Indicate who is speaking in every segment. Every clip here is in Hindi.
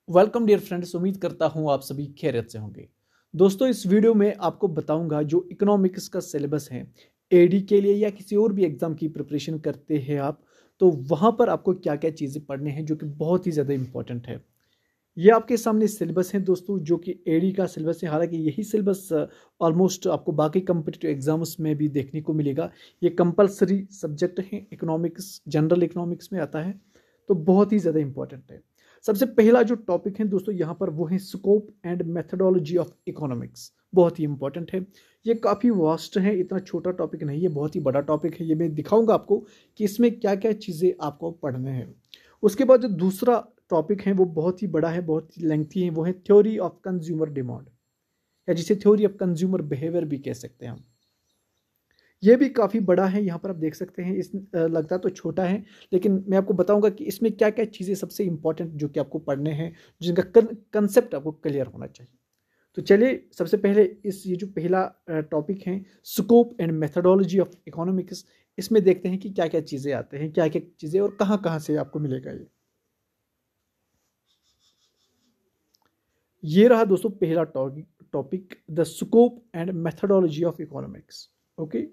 Speaker 1: वेलकम डियर फ्रेंड्स, उम्मीद करता हूं आप सभी खैरियत से होंगे। दोस्तों, इस वीडियो में आपको बताऊंगा जो इकोनॉमिक्स का सिलेबस है एडी के लिए या किसी और भी एग्जाम की प्रिपरेशन करते हैं आप, तो वहां पर आपको क्या क्या चीज़ें पढ़ने हैं जो कि बहुत ही ज़्यादा इंपॉर्टेंट है। ये आपके सामने सिलेबस है दोस्तों, जो कि एडी का सिलेबस है। हालांकि यही सिलेबस ऑलमोस्ट आपको बाकी कम्पिटिटिव एग्जाम्स में भी देखने को मिलेगा। ये कंपलसरी सब्जेक्ट है, इकोनॉमिक्स जनरल इकोनॉमिक्स में आता है, तो बहुत ही ज़्यादा इंपॉर्टेंट है। सबसे पहला जो टॉपिक है दोस्तों यहाँ पर वो है scope and methodology of economics. बहुत ही इंपॉर्टेंट है। ये काफ़ी वास्ट है, इतना छोटा टॉपिक नहीं है, बहुत ही बड़ा टॉपिक है। ये मैं दिखाऊंगा आपको कि इसमें क्या क्या चीज़ें आपको पढ़ने हैं। उसके बाद जो दूसरा टॉपिक है वो बहुत ही बड़ा है, बहुत ही लेंथी है, वो है थ्योरी ऑफ कंज्यूमर डिमांड, या जिसे थ्योरी ऑफ कंज्यूमर बिहेवियर भी कह सकते हैं हम। ये भी काफ़ी बड़ा है। यहाँ पर आप देख सकते हैं, इस लगता तो छोटा है, लेकिन मैं आपको बताऊंगा कि इसमें क्या क्या चीज़ें सबसे इंपॉर्टेंट जो कि आपको पढ़ने हैं, जिनका कंसेप्ट आपको क्लियर होना चाहिए। तो चलिए, सबसे पहले ये जो पहला टॉपिक है scope and methodology of economics, इसमें देखते हैं कि क्या क्या चीज़ें आते हैं, क्या क्या चीज़ें और कहाँ कहाँ से आपको मिलेगा। ये रहा दोस्तों पहला topic, the scope and methodology of economics. Okay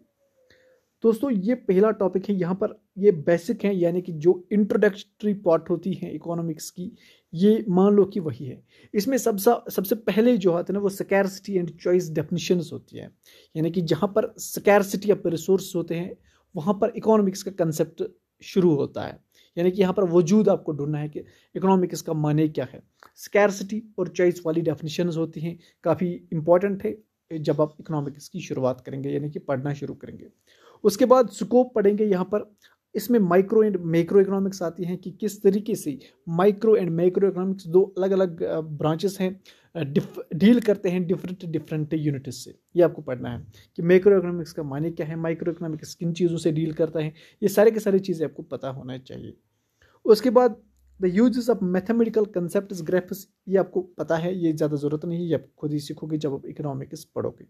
Speaker 1: दोस्तों, ये पहला टॉपिक है। यहाँ पर ये बेसिक है, यानी कि जो इंट्रोडक्टरी पार्ट होती है इकोनॉमिक्स की, ये मान लो कि वही है। इसमें सबसे पहले जो आते हैं ना, वो स्कैरसिटी एंड चॉइस डेफिनेशंस होती है। यानी कि जहाँ पर स्कैरसिटी ऑफ रिसोर्स होते हैं, वहाँ पर इकोनॉमिक्स का कंसेप्ट शुरू होता है। यानी कि यहाँ पर वजूद आपको ढूंढना है कि इकोनॉमिक्स का माने क्या है। स्कैरसिटी और चॉइस वाली डेफिनेशंस होती हैं, काफ़ी इंपॉर्टेंट है जब आप इकोनॉमिक्स की शुरुआत करेंगे, यानी कि पढ़ना शुरू करेंगे। उसके बाद स्कोप पढ़ेंगे। यहाँ पर इसमें माइक्रो एंड मैक्रो इकोनॉमिक्स आती हैं कि किस तरीके से माइक्रो एंड मैक्रो इकोनॉमिक्स दो अलग अलग ब्रांचेस हैं, डील करते हैं डिफरेंट यूनिट्स से। ये आपको पढ़ना है कि मैक्रो इकोनॉमिक्स का माने क्या है, माइक्रो इकोनॉमिक्स किन चीज़ों से डील करता है। ये सारे के सारी चीज़ें आपको पता होना चाहिए। उसके बाद the uses of mathematical concept graphs, ये आपको पता है, ये ज़्यादा ज़रूरत नहीं है, ये आप खुद ही सीखोगे जब आप इकोनॉमिक्स पढ़ोगे।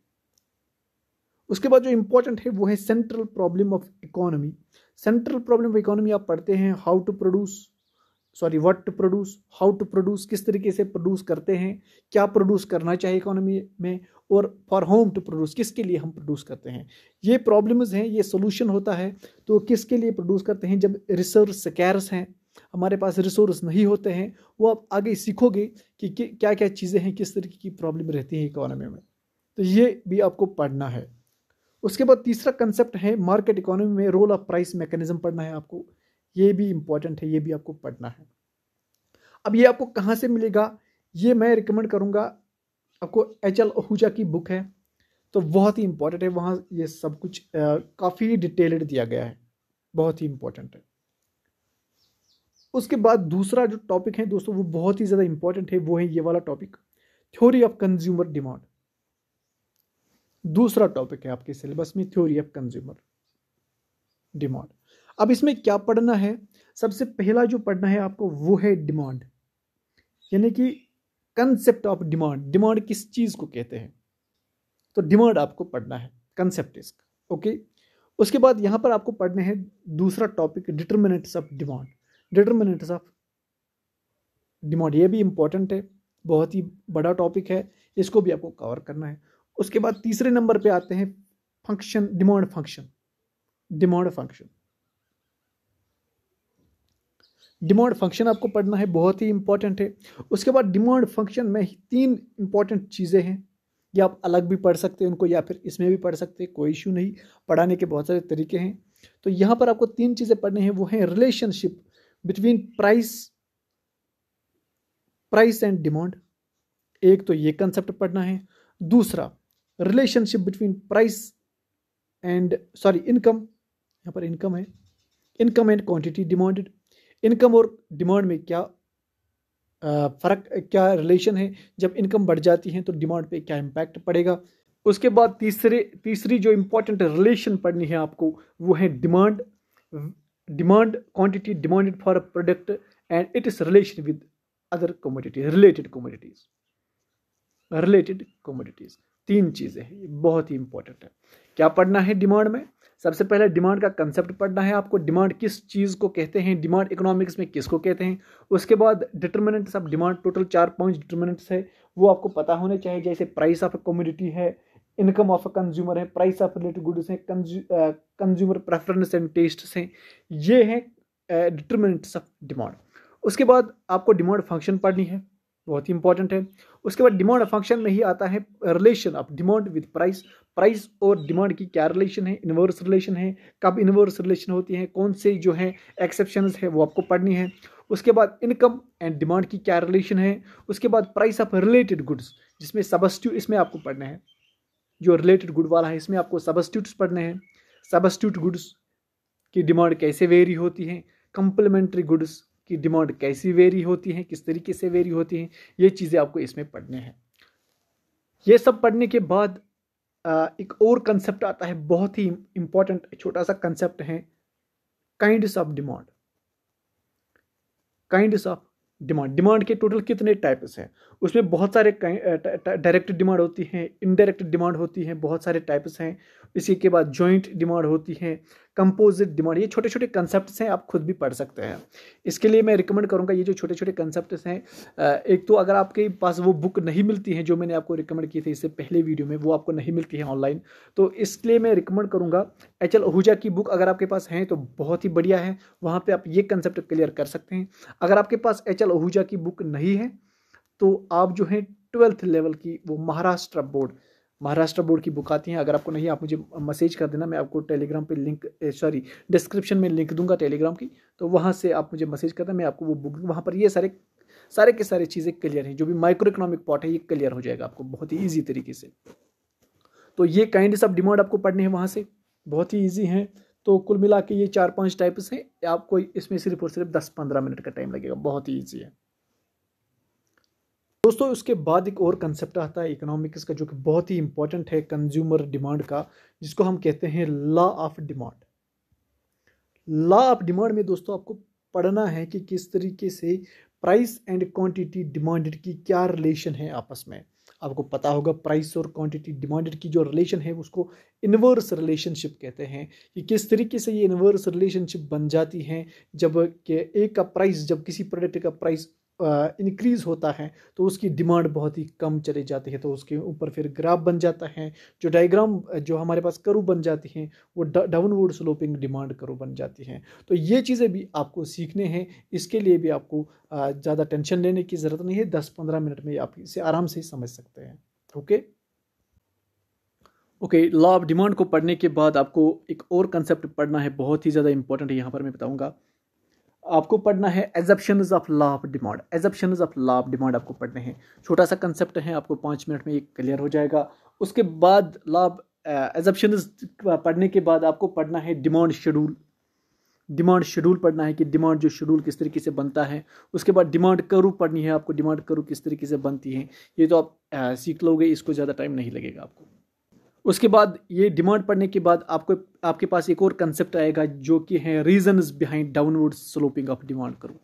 Speaker 1: उसके बाद जो इंपॉर्टेंट है वो है central problem of economy. Central problem of economy आप पढ़ते हैं what to produce, how to produce, किस तरीके से प्रोड्यूस करते हैं, क्या प्रोड्यूस करना चाहिए इकोनॉमी में, और फॉर होम टू प्रोड्यूस, किसके लिए हम प्रोड्यूस करते हैं। ये प्रॉब्लम्स हैं, ये सोल्यूशन होता है। तो किसके लिए प्रोड्यूस करते हैं, जब रिसोर्स स्कैर्स हैं, हमारे पास रिसोर्स नहीं होते हैं, वो आप आगे सीखोगे कि क्या क्या चीज़ें हैं, किस तरीके की प्रॉब्लम रहती है इकोनॉमी में। तो ये भी आपको पढ़ना है। उसके बाद तीसरा कंसेप्ट है मार्केट इकोनॉमी में रोल ऑफ प्राइस मैकेनिज्म पढ़ना है आपको। ये भी इंपॉर्टेंट है, ये भी आपको पढ़ना है। अब ये आपको कहाँ से मिलेगा, ये मैं रिकमेंड करूँगा आपको। एच एल आहूजा की बुक है, तो बहुत ही इंपॉर्टेंट है। वहाँ ये सब कुछ काफ़ी डिटेल्ड दिया गया है, बहुत ही इंपॉर्टेंट है। उसके बाद दूसरा जो टॉपिक है दोस्तों, वो बहुत ही ज़्यादा इंपॉर्टेंट है, वो है ये वाला topic, theory of consumer demand. दूसरा टॉपिक है आपके सिलेबस में, थ्योरी ऑफ कंज्यूमर डिमांड। अब इसमें क्या पढ़ना है, सबसे पहला जो पढ़ना है आपको वो है डिमांड, यानी कि कंसेप्ट ऑफ डिमांड। डिमांड किस चीज को कहते हैं, तो डिमांड आपको पढ़ना है, कंसेप्ट इसका। ओके, उसके बाद यहां पर आपको पढ़ने हैं दूसरा topic, determinants of demand. Determinants of demand, ये भी इंपॉर्टेंट है, बहुत ही बड़ा टॉपिक है, इसको भी आपको कवर करना है। उसके बाद तीसरे नंबर पे आते हैं function, demand function. Demand function, demand function आपको पढ़ना है, बहुत ही इंपॉर्टेंट है। उसके बाद डिमांड फंक्शन में तीन इंपॉर्टेंट चीज़ें हैं, ये आप अलग भी पढ़ सकते हैं उनको, या फिर इसमें भी पढ़ सकते हैं, कोई इशू नहीं, पढ़ाने के बहुत सारे तरीके हैं। तो यहाँ पर आपको तीन चीज़ें पढ़नी है, वो है relationship between price and demand. एक तो ये कंसेप्ट पढ़ना है। दूसरा, relationship between price and income, यहाँ पर इनकम है, income and quantity demanded. Income और डिमांड में क्या फ़र्क, क्या रिलेशन है, जब इनकम बढ़ जाती है तो डिमांड पे क्या इम्पैक्ट पड़ेगा। उसके बाद तीसरी जो इंपॉर्टेंट रिलेशन पढ़नी है आपको, वो है demand quantity demanded for a product and it is relation with other commodity, related commodities. तीन चीज़ें हैं, ये बहुत ही इंपॉर्टेंट है। क्या पढ़ना है डिमांड में? सबसे पहले डिमांड का कंसेप्ट पढ़ना है आपको, डिमांड किस चीज़ को कहते हैं, डिमांड इकोनॉमिक्स में किसको कहते हैं। उसके बाद determinants of demand, total 4-5 determinants है, वो आपको पता होने चाहिए। जैसे प्राइस ऑफ ए कमोडिटी है, इनकम ऑफ अ कंज्यूमर है, प्राइस ऑफ रिलेटेड गुड्स है, कंज्यूमर प्रेफरेंस एंड टेस्ट हैं, ये है डिटर्मिनेंट्स ऑफ डिमांड। उसके बाद आपको डिमांड फंक्शन पढ़नी है, बहुत ही इंपॉर्टेंट है। उसके बाद डिमांड फंक्शन में ही आता है relation of demand with price, price और डिमांड की क्या रिलेशन है, इनवर्स रिलेशन है, कब इनवर्स रिलेशन होती है, कौन से जो है एक्सेप्शंस है वो आपको पढ़नी है। उसके बाद इनकम एंड डिमांड की क्या रिलेशन है। उसके बाद प्राइस ऑफ रिलेटेड गुड्स, जिसमें सबस्टिट्यूट, इसमें आपको पढ़ना है जो रिलेटेड गुड वाला है, इसमें आपको सबस्टिट्यूट्स पढ़ने हैं। सबस्टिट्यूट गुड्स की डिमांड कैसे वेरी होती है, कंप्लीमेंट्री गुड्स की डिमांड कैसी वेरी होती है, किस तरीके से वेरी होती हैं, ये चीज़ें आपको इसमें पढ़ने हैं। ये सब पढ़ने के बाद एक और कंसेप्ट आता है, बहुत ही इंपॉर्टेंट छोटा सा कंसेप्ट है, kinds of demand. Kinds of demand, demand के टोटल कितने टाइप्स हैं, उसमें बहुत सारे डायरेक्ट डिमांड होती है, इनडायरेक्ट डिमांड होती है, बहुत सारे टाइप्स हैं। इसी के बाद जॉइंट डिमांड होती है, कंपोजिट डिमांड, ये छोटे छोटे कंसेप्ट्स हैं, आप खुद भी पढ़ सकते हैं। इसके लिए मैं रिकमेंड करूंगा ये जो छोटे छोटे कंसेप्ट्स हैं, एक तो अगर आपके पास वो बुक नहीं मिलती है जो मैंने आपको रिकमेंड की थी इससे पहले वीडियो में, वो आपको नहीं मिलती है ऑनलाइन, तो इसलिए मैं रिकमेंड करूंगा एच.एल. आहूजा की बुक अगर आपके पास है तो बहुत ही बढ़िया है, वहाँ पर आप ये कंसेप्ट क्लियर कर सकते हैं। अगर आपके पास एच.एल. आहूजा की बुक नहीं है तो आप जो है 12th लेवल की वो महाराष्ट्र बोर्ड की बुक आती हैं, अगर आपको नहीं आप मुझे मैसेज कर देना, मैं आपको टेलीग्राम पे लिंक डिस्क्रिप्शन में लिंक दूंगा टेलीग्राम की, तो वहाँ से आप मुझे मैसेज कर देना, मैं आपको वो बुक, वहाँ पर ये सारे के सारे चीज़ें क्लियर हैं, जो भी माइक्रो इकोनॉमिक पार्ट है ये क्लियर हो जाएगा आपको बहुत ही ईजी तरीके से। तो ये काइंड्स ऑफ डिमांड आपको पढ़ने हैं वहाँ से, बहुत ही ईजी हैं। तो कुल मिला के ये 4-5 टाइप्स हैं, आपको इसमें सिर्फ और सिर्फ 10-15 मिनट का टाइम लगेगा, बहुत ही ईजी है दोस्तों। उसके बाद एक और कंसेप्ट आता है इकोनॉमिक्स का, जो कि बहुत ही इंपॉर्टेंट है, कंज्यूमर डिमांड का, जिसको हम कहते हैं law of demand. Law of demand में दोस्तों आपको पढ़ना है कि किस तरीके से प्राइस एंड क्वांटिटी डिमांडेड की क्या रिलेशन है आपस में। आपको पता होगा प्राइस और क्वांटिटी डिमांडेड की जो रिलेशन है उसको इनवर्स रिलेशनशिप कहते हैं, कि किस तरीके से ये इनवर्स रिलेशनशिप बन जाती है जब कि एक का प्राइस, जब किसी प्रोडक्ट का प्राइस इंक्रीज होता है तो उसकी डिमांड बहुत ही कम चली जाती है, तो उसके ऊपर फिर ग्राफ बन जाता है, जो डायग्राम जो हमारे पास कर्व बन जाती हैं वो डाउनवर्ड स्लोपिंग डिमांड कर्व बन जाती हैं। तो ये चीज़ें भी आपको सीखने हैं, इसके लिए भी आपको ज़्यादा टेंशन लेने की ज़रूरत नहीं है, 10-15 मिनट में आप इसे आराम से समझ सकते हैं। ओके, लॉ ऑफ डिमांड को पढ़ने के बाद आपको एक और कंसेप्ट पढ़ना है, बहुत ही ज़्यादा इंपॉर्टेंट है, यहाँ पर मैं बताऊँगा। आपको पढ़ना है exceptions of law of demand. Exceptions of law of demand आपको पढ़ने हैं, छोटा सा कंसेप्ट है, आपको 5 मिनट में ये क्लियर हो जाएगा। उसके बाद लॉ ऑफ एजप्शंस पढ़ने के बाद आपको पढ़ना है डिमांड शेड्यूल। डिमांड शेड्यूल पढ़ना है कि डिमांड जो शेड्यूल किस तरीके से बनता है। उसके बाद डिमांड कर्व पढ़नी है आपको, डिमांड कर्व किस तरीके से बनती है, ये तो आप सीख लोगे, इसको ज़्यादा टाइम नहीं लगेगा आपको। उसके बाद ये डिमांड पढ़ने के बाद आपके पास एक और कंसेप्ट आएगा जो कि है reasons behind downward sloping of demand करो।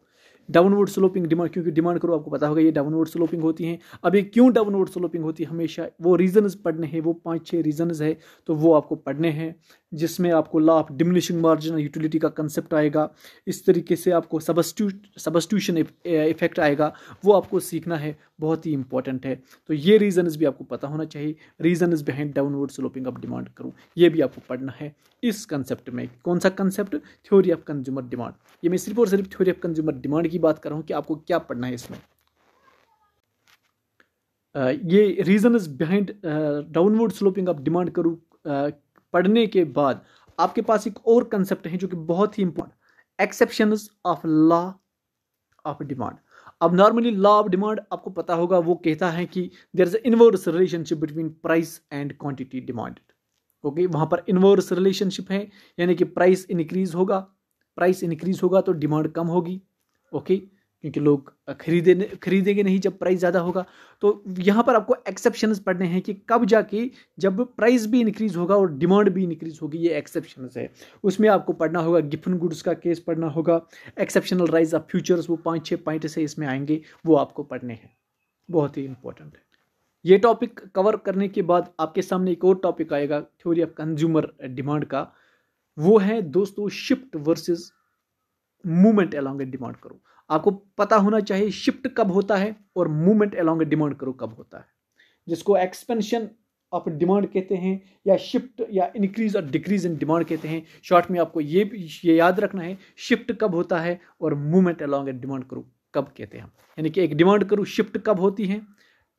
Speaker 1: डाउनवर्ड स्लोपिंग डिमांड, क्योंकि डिमांड करो आपको पता होगा ये डाउनवर्ड स्लोपिंग होती है। अब ये क्यों डाउनवर्ड स्लोपिंग होती है, हमेशा वो रीजंस पढ़ने हैं, वो 5-6 रीजंस है तो वो आपको पढ़ने हैं, जिसमें आपको law of diminishing margin utility का कंसेप्ट आएगा। इस तरीके से आपको सबस्टिट्यूशन इफेक्ट आएगा, वो आपको सीखना है, बहुत ही इंपॉर्टेंट है। तो ये रीजंस भी आपको पता होना चाहिए, reasons behind downward sloping of demand करूँ, ये भी आपको पढ़ना है इस कंसेप्ट में। कौन सा concept? Theory of consumer demand. ये मैं सिर्फ और सिर्फ थ्योरी ऑफ कंज्यूमर डिमांड की बात कर रहा हूँ कि आपको क्या पढ़ना है इसमें। ये reasons behind downward sloping of demand करूँ पढ़ने के बाद आपके पास एक और कंसेप्ट है जो कि बहुत ही important, exceptions of law of demand. अब नॉर्मली लॉ ऑफ डिमांड आपको पता होगा वो कहता है कि there is inverse relationship between price and quantity demanded. Okay, वहां पर इनवर्स रिलेशनशिप है, यानी कि प्राइस इंक्रीज होगा तो डिमांड कम होगी। ओके, क्योंकि लोग खरीदेंगे नहीं जब प्राइस ज़्यादा होगा। तो यहाँ पर आपको एक्सेप्शंस पढ़ने हैं कि कब जाके जब प्राइस भी इंक्रीज होगा और डिमांड भी इंक्रीज होगी, ये एक्सेप्शंस है। उसमें आपको पढ़ना होगा गिफन गुड्स का केस पढ़ना होगा, एक्सेप्शनल राइज ऑफ फ्यूचर्स, वो 5-6 पॉइंट से इसमें आएंगे, वो आपको पढ़ने हैं, बहुत ही इंपॉर्टेंट है। ये टॉपिक कवर करने के बाद आपके सामने एक और टॉपिक आएगा थ्योरी ऑफ कंज्यूमर डिमांड का। वो है दोस्तों शिफ्ट वर्सेस मूवमेंट अलोंग ए डिमांड करो। आपको पता होना चाहिए शिफ्ट कब होता है और मूवमेंट अलोंग ए डिमांड करो कब होता है, जिसको एक्सपेंशन ऑफ डिमांड कहते हैं या शिफ्ट या इंक्रीज और डिक्रीज इन डिमांड कहते हैं। शॉर्ट में आपको ये याद रखना है शिफ्ट कब होता है और मूवमेंट अलोंग ए डिमांड करो कब कहते हैं। यानी कि एक डिमांड करो शिफ्ट कब होती है,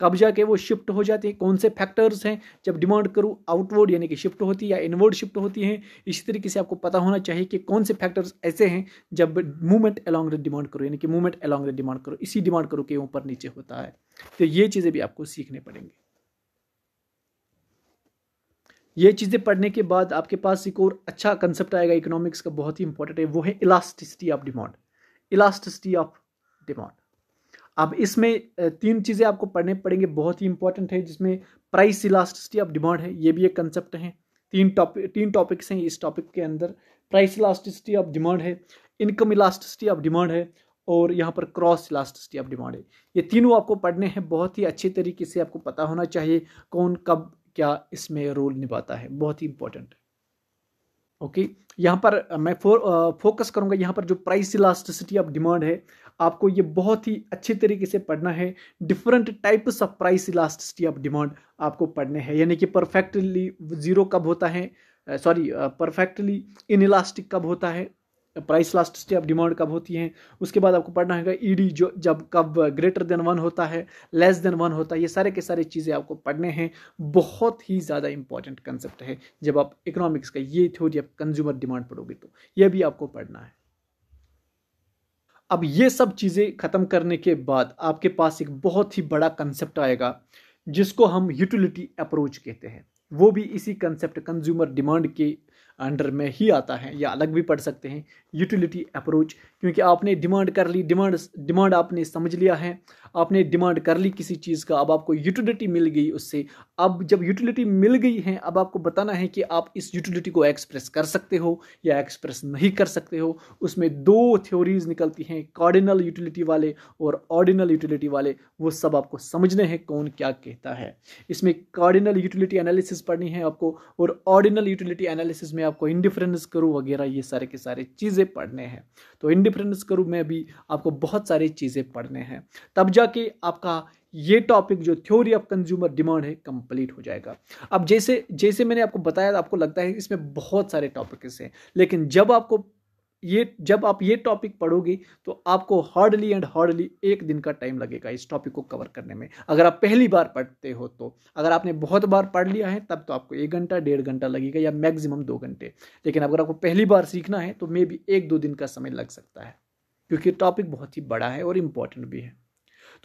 Speaker 1: कब जाके वो शिफ्ट हो जाती है, कौन से फैक्टर्स हैं जब डिमांड करूँ आउटवर्ड यानी कि शिफ्ट होती है या इनवर्ड शिफ्ट होती है। इसी तरीके से आपको पता होना चाहिए कि कौन से फैक्टर्स ऐसे हैं जब मूवमेंट अलोंग द डिमांड करो यानी कि मूवमेंट अलोंग द डिमांड करो इसी डिमांड करो के ऊपर नीचे होता है। तो ये चीज़ें भी आपको सीखने पड़ेंगे। ये चीज़ें पढ़ने के बाद आपके पास एक और अच्छा कंसेप्ट आएगा इकोनॉमिक्स का, बहुत ही इंपॉर्टेंट है, वो है elasticity of demand. Elasticity of demand, अब इसमें 3 चीज़ें आपको पढ़ने पड़ेंगे, बहुत ही इंपॉर्टेंट है, जिसमें प्राइस इलास्टिसिटी ऑफ डिमांड है, ये भी एक कंसेप्ट है। 3 टॉपिक्स हैं इस टॉपिक के अंदर। प्राइस इलास्टिसिटी ऑफ डिमांड है, इनकम इलास्टिसिटी ऑफ डिमांड है और यहाँ पर क्रॉस इलास्टिसिटी ऑफ डिमांड है। ये तीनों आपको पढ़ने हैं, बहुत ही अच्छे तरीके से आपको पता होना चाहिए कौन कब क्या इसमें रोल निभाता है, बहुत ही इंपॉर्टेंट है। ओके, यहाँ पर मैं फोकस करूंगा यहाँ पर जो प्राइस इलास्टिसिटी ऑफ डिमांड है, आपको ये बहुत ही अच्छे तरीके से पढ़ना है। Different types of price elasticity of demand आपको पढ़ने हैं, यानी कि परफेक्टली जीरो कब होता है, परफेक्टली इनइलास्टिक कब होता है, प्राइस इलास्टिसिटी ऑफ डिमांड कब होती है। उसके बाद आपको पढ़ना है ईडी जो जब कब ग्रेटर देन 1 होता है, लेस देन 1 होता है। ये सारे के सारे चीज़ें आपको पढ़ने हैं, बहुत ही ज़्यादा इंपॉर्टेंट कंसेप्ट है। जब आप इकोनॉमिक्स का ये थ्योरी ऑफ कंज्यूमर डिमांड पढ़ोगे तो ये भी आपको पढ़ना है। अब ये सब चीज़ें ख़त्म करने के बाद आपके पास एक बहुत ही बड़ा कंसेप्ट आएगा जिसको हम यूटिलिटी अप्रोच कहते हैं। वो भी इसी कंसेप्ट कंज्यूमर डिमांड के अंडर में ही आता है या अलग भी पढ़ सकते हैं, यूटिलिटी अप्रोच। क्योंकि आपने डिमांड कर ली, डिमांड आपने समझ लिया है, आपने डिमांड कर ली किसी चीज़ का, अब आपको यूटिलिटी मिल गई उससे। अब जब यूटिलिटी मिल गई है, अब आपको बताना है कि आप इस यूटिलिटी को एक्सप्रेस कर सकते हो या एक्सप्रेस नहीं कर सकते हो। उसमें 2 थ्योरीज निकलती हैं, कार्डिनल यूटिलिटी वाले और ऑर्डिनल यूटिलिटी वाले। वो सब आपको समझने हैं कौन क्या कहता है। इसमें कार्डिनल यूटिलिटी एनालिसिस पढ़नी है आपको और ऑर्डिनल यूटिलिटी एनालिसिस में आपको इंडिफरेंस करू वगैरह ये सारे के सारे चीज़ें पढ़ने हैं। तो इंडिफरेंस करू में भी आपको बहुत सारी चीज़ें पढ़ने हैं, तब जाके आपका ये टॉपिक जो थ्योरी ऑफ कंज्यूमर डिमांड है कंप्लीट हो जाएगा। अब जैसे जैसे मैंने आपको बताया, आपको लगता है इसमें बहुत सारे टॉपिक्स हैं, लेकिन जब आप ये टॉपिक पढ़ोगे तो आपको हार्डली 1 दिन का टाइम लगेगा इस टॉपिक को कवर करने में, अगर आप पहली बार पढ़ते हो तो। अगर आपने बहुत बार पढ़ लिया है तब तो आपको 1 घंटा 1.5 घंटा लगेगा या मैक्सिमम 2 घंटे। लेकिन अगर आपको पहली बार सीखना है तो मे बी 1-2 दिन का समय लग सकता है, क्योंकि टॉपिक बहुत ही बड़ा है और इम्पॉर्टेंट भी है।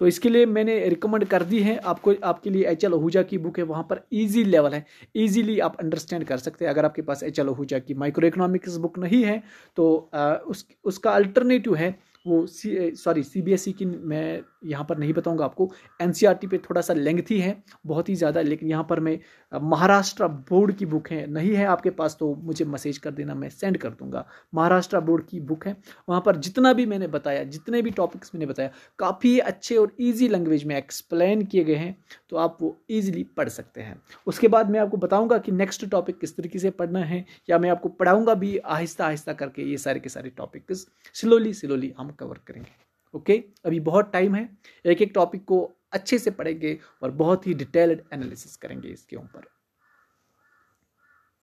Speaker 1: तो इसके लिए मैंने रिकमेंड कर दी है आपको, आपके लिए एच एल आहूजा की बुक है, वहाँ पर इजी लेवल है, इजीली आप अंडरस्टैंड कर सकते हैं। अगर आपके पास एच एल आहूजा की माइक्रो इकोनॉमिक्स बुक नहीं है तो उसका अल्टरनेटिव है वो सीबीएसई की, मैं यहाँ पर नहीं बताऊँगा आपको। एनसीईआरटी पे थोड़ा सा लेंथी है, बहुत ही ज़्यादा, लेकिन यहाँ पर मैं महाराष्ट्र बोर्ड की बुक है, नहीं है आपके पास तो मुझे मैसेज कर देना, मैं सेंड कर दूंगा। महाराष्ट्र बोर्ड की बुक है, वहाँ पर जितना भी मैंने बताया, जितने भी टॉपिक्स मैंने बताया, काफ़ी अच्छे और ईजी लैंग्वेज में एक्सप्लेन किए गए हैं, तो आप वो ईजिली पढ़ सकते हैं। उसके बाद मैं आपको बताऊँगा कि नेक्स्ट टॉपिक किस तरीके से पढ़ना है, या मैं आपको पढ़ाऊँगा भी आहिस्ता आहिस्ता करके। ये सारे के सारे टॉपिक्स स्लोली हम कवर करेंगे। ओके, अभी बहुत टाइम है, एक एक टॉपिक को अच्छे से पढ़ेंगे और बहुत ही डिटेल्ड एनालिसिस करेंगे इसके ऊपर।